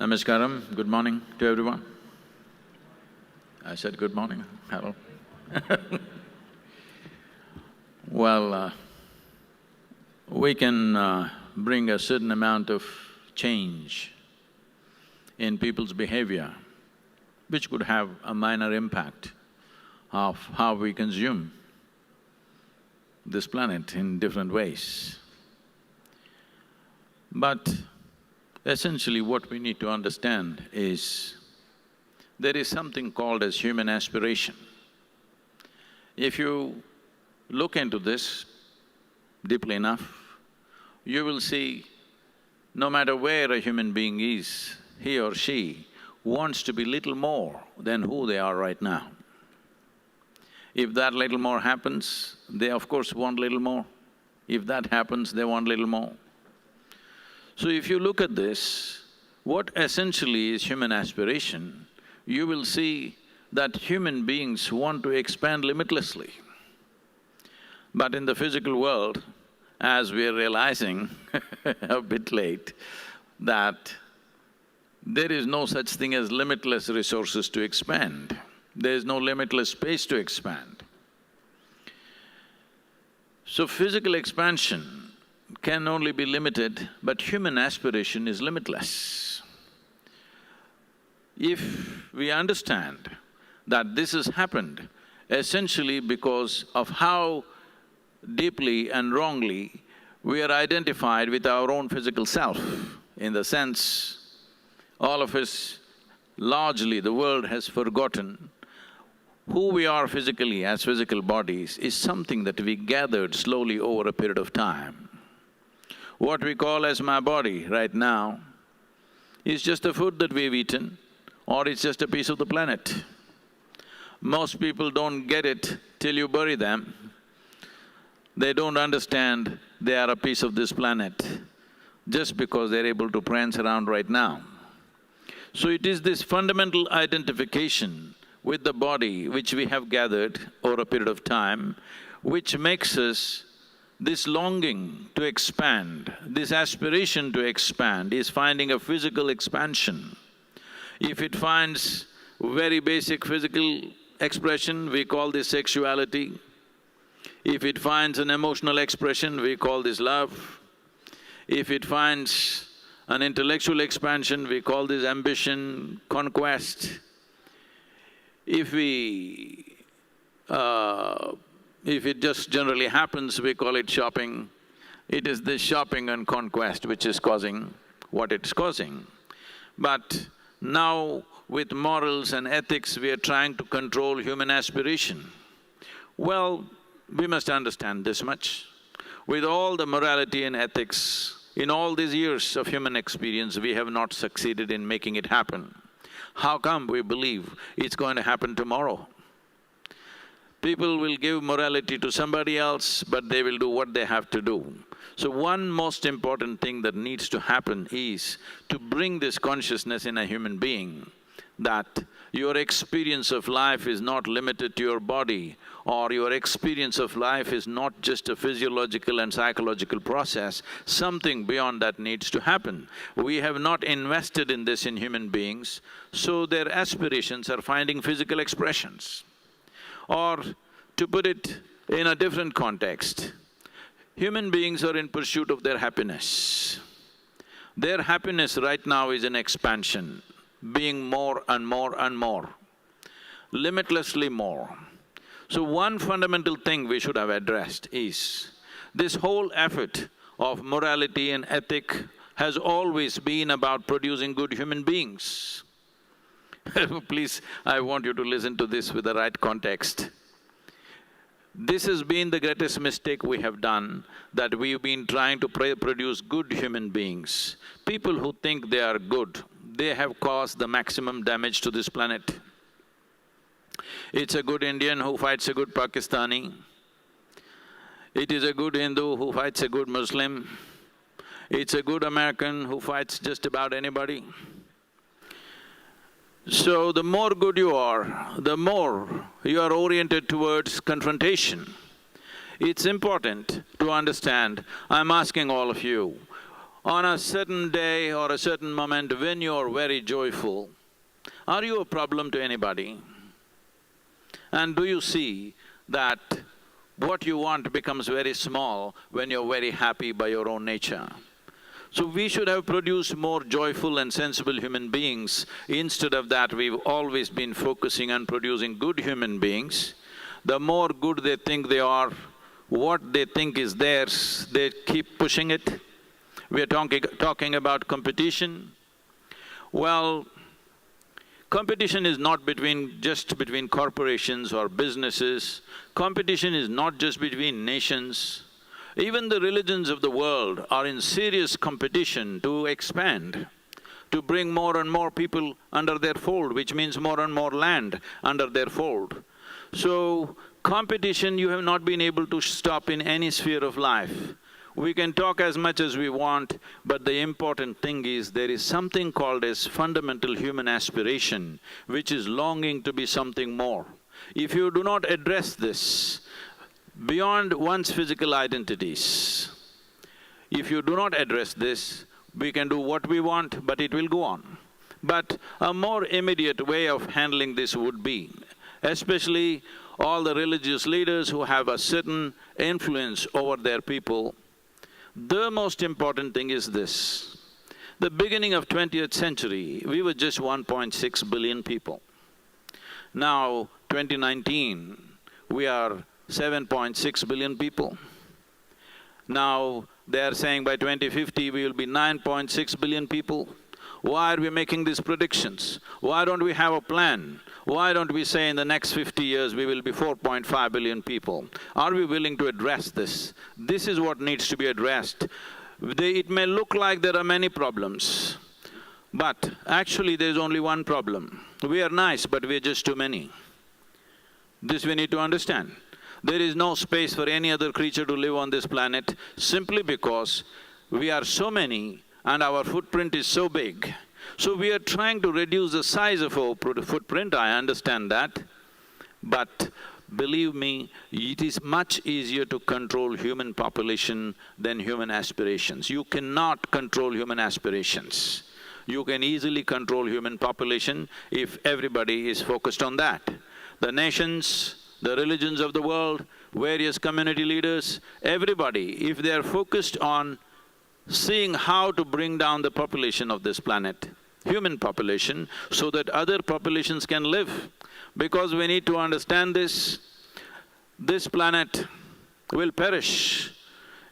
Namaskaram, good morning to everyone. I said good morning, hello. Well, we can bring a certain amount of change in people's behavior, which could have a minor impact of how we consume this planet in different ways. But essentially what we need to understand is there is something called as human aspiration. If you look into this deeply enough, you will see no matter where a human being is, he or she wants to be little more than who they are right now. If that little more happens, they of course want little more. If that happens, they want little more. So if you look at this, what essentially is human aspiration, you will see that human beings want to expand limitlessly. But in the physical world, as we're realizing a bit late, that there is no such thing as limitless resources to expand. There is no limitless space to expand. So physical expansion can only be limited, but human aspiration is limitless. If we understand that this has happened essentially because of how deeply and wrongly we are identified with our own physical self, in the sense all of us, largely the world has forgotten who we are physically as physical bodies is something that we gathered slowly over a period of time. What we call as my body right now is just the food that we've eaten, or it's just a piece of the planet. Most people don't get it till you bury them. They don't understand they are a piece of this planet just because they're able to prance around right now. So it is this fundamental identification with the body which we have gathered over a period of time, which makes us this longing to expand, this aspiration to expand is finding a physical expansion. If it finds very basic physical expression, we call this sexuality. If it finds an emotional expression, we call this love. If it finds an intellectual expansion, we call this ambition, conquest. If it just generally happens, we call it shopping. It is this shopping and conquest which is causing what it's causing. But now with morals and ethics, we are trying to control human aspiration. Well, we must understand this much. With all the morality and ethics, in all these years of human experience, we have not succeeded in making it happen. How come we believe it's going to happen tomorrow? People will give morality to somebody else, but they will do what they have to do. So one most important thing that needs to happen is to bring this consciousness in a human being, that your experience of life is not limited to your body, or your experience of life is not just a physiological and psychological process, something beyond that needs to happen. We have not invested in this in human beings, so their aspirations are finding physical expressions. Or to put it in a different context, human beings are in pursuit of their happiness. Their happiness right now is in expansion, being more and more and more, limitlessly more. So one fundamental thing we should have addressed is, this whole effort of morality and ethic has always been about producing good human beings. Please, I want you to listen to this with the right context. This has been the greatest mistake we have done, that we've been trying to produce good human beings. People who think they are good, they have caused the maximum damage to this planet. It's a good Indian who fights a good Pakistani. It is a good Hindu who fights a good Muslim. It's a good American who fights just about anybody. So the more good you are, the more you are oriented towards confrontation. It's important to understand, I'm asking all of you, On a certain day or a certain moment when you're very joyful, are you a problem to anybody? And do you see that what you want becomes very small when you're very happy by your own nature? So we should have produced more joyful and sensible human beings. Instead of that, we've always been focusing on producing good human beings. The more good they think they are, what they think is theirs, they keep pushing it. We are talking about competition. Well, competition is not just between corporations or businesses. Competition is not just between nations. Even the religions of the world are in serious competition to expand, to bring more and more people under their fold, which means more and more land under their fold. So, competition you have not been able to stop in any sphere of life. We can talk as much as we want, but the important thing is there is something called as fundamental human aspiration, which is longing to be something more. If you do not address this beyond one's physical identities, if you do not address this, we can do what we want, but it will go on. But a more immediate way of handling this would be, especially all the religious leaders who have a certain influence over their people, the most important thing is this. The beginning of 20th century, we were just 1.6 billion people. Now, 2019, we are 7.6 billion people. Now, they are saying by 2050, we will be 9.6 billion people. Why are we making these predictions? Why don't we have a plan? Why don't we say in the next 50 years we will be 4.5 billion people? Are we willing to address this? This is what needs to be addressed. It may look like there are many problems, but actually there's only one problem. We are nice, but we're just too many. This we need to understand. There is no space for any other creature to live on this planet simply because we are so many and our footprint is so big. So we are trying to reduce the size of our footprint, I understand that. But believe me, it is much easier to control human population than human aspirations. You cannot control human aspirations. You can easily control human population if everybody is focused on that. The nations, the religions of the world, various community leaders, everybody, if they are focused on seeing how to bring down the population of this planet, human population, so that other populations can live. Because we need to understand this planet will perish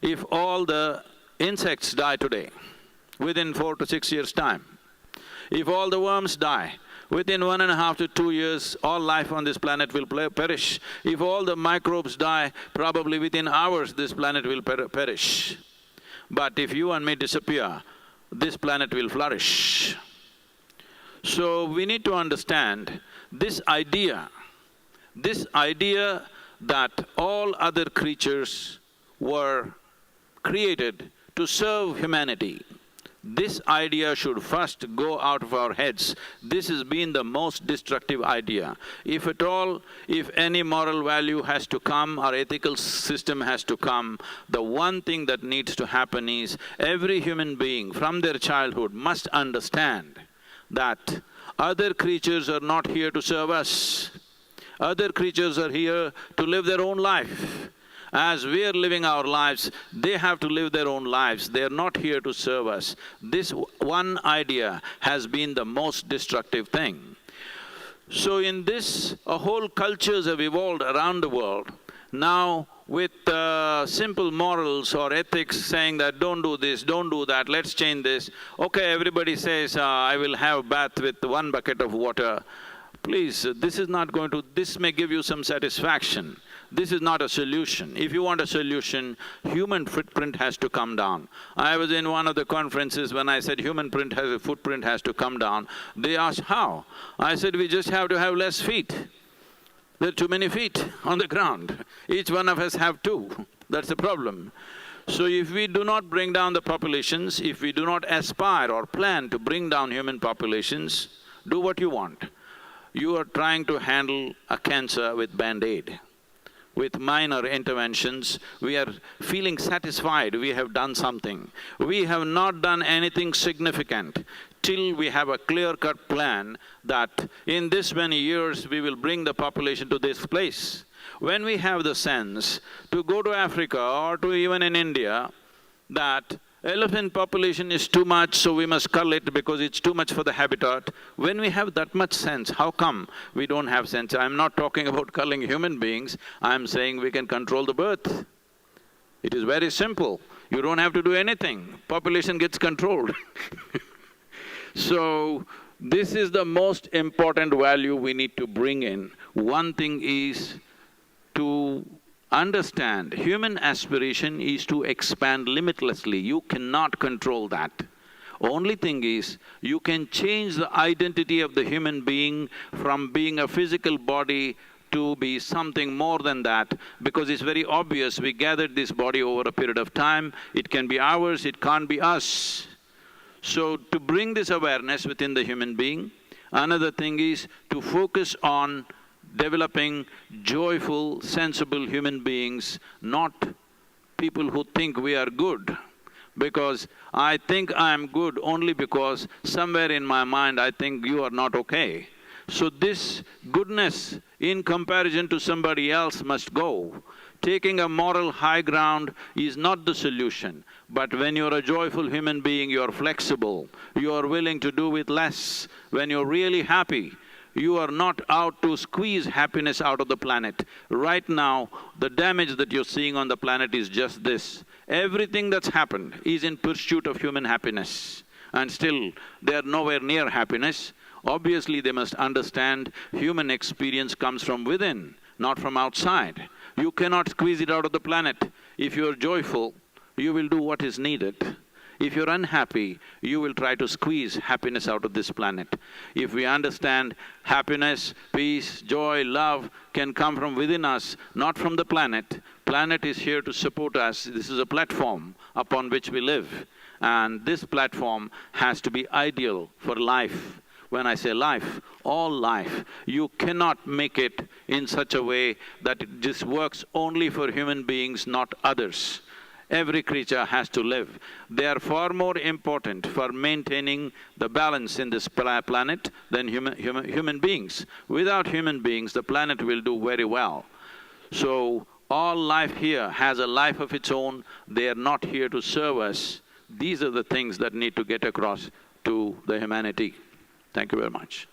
if all the insects die today, within 4 to 6 years' time. If all the worms die, within 1.5 to 2 years, all life on this planet will perish. If all the microbes die, probably within hours this planet will perish. But if you and me disappear, this planet will flourish. So we need to understand this idea that all other creatures were created to serve humanity. This idea should first go out of our heads. This has been the most destructive idea. If at all, if any moral value has to come or ethical system has to come, the one thing that needs to happen is every human being from their childhood must understand that other creatures are not here to serve us. Other creatures are here to live their own life. As we are living our lives, they have to live their own lives. They are not here to serve us. This one idea has been the most destructive thing. So in this, whole cultures have evolved around the world. Now with simple morals or ethics saying that don't do this, don't do that, let's change this. Okay, everybody says, I will have bath with 1 bucket of water. Please, this may give you some satisfaction. This is not a solution. If you want a solution, human footprint has to come down. I was in one of the conferences when I said footprint has to come down. They asked, how? I said, we just have to have less feet. There are too many feet on the ground. Each one of us have 2. That's the problem. So if we do not bring down the populations, if we do not aspire or plan to bring down human populations, do what you want. You are trying to handle a cancer with Band-Aid. with minor interventions, we are feeling satisfied we have done something. We have not done anything significant till we have a clear-cut plan that in this many years we will bring the population to this place. When we have the sense to go to Africa or to even in India, that elephant population is too much, so we must cull it because it's too much for the habitat. When we have that much sense, how come we don't have sense? I'm not talking about culling human beings, I'm saying we can control the birth. It is very simple. You don't have to do anything, population gets controlled. So, this is the most important value we need to bring in. One thing is to understand, human aspiration is to expand limitlessly, you cannot control that. Only thing is, you can change the identity of the human being from being a physical body to be something more than that, because it's very obvious we gathered this body over a period of time, it can be ours, it can't be us. So, to bring this awareness within the human being, another thing is to focus on developing joyful, sensible human beings, not people who think we are good. Because I think I am good only because somewhere in my mind I think you are not okay. So this goodness in comparison to somebody else must go. Taking a moral high ground is not the solution, but when you're a joyful human being, you're flexible, you're willing to do with less. When you're really happy, you are not out to squeeze happiness out of the planet. Right now, the damage that you're seeing on the planet is just this. Everything that's happened is in pursuit of human happiness, and still they are nowhere near happiness. Obviously, they must understand human experience comes from within, not from outside. You cannot squeeze it out of the planet. If you're joyful, you will do what is needed. If you're unhappy, you will try to squeeze happiness out of this planet. If we understand happiness, peace, joy, love can come from within us, not from the planet. Planet is here to support us, this is a platform upon which we live. And this platform has to be ideal for life. When I say life, all life, you cannot make it in such a way that it just works only for human beings, not others. Every creature has to live. They are far more important for maintaining the balance in this planet than human beings. Without human beings, the planet will do very well. So, all life here has a life of its own, they are not here to serve us. These are the things that need to get across to the humanity. Thank you very much.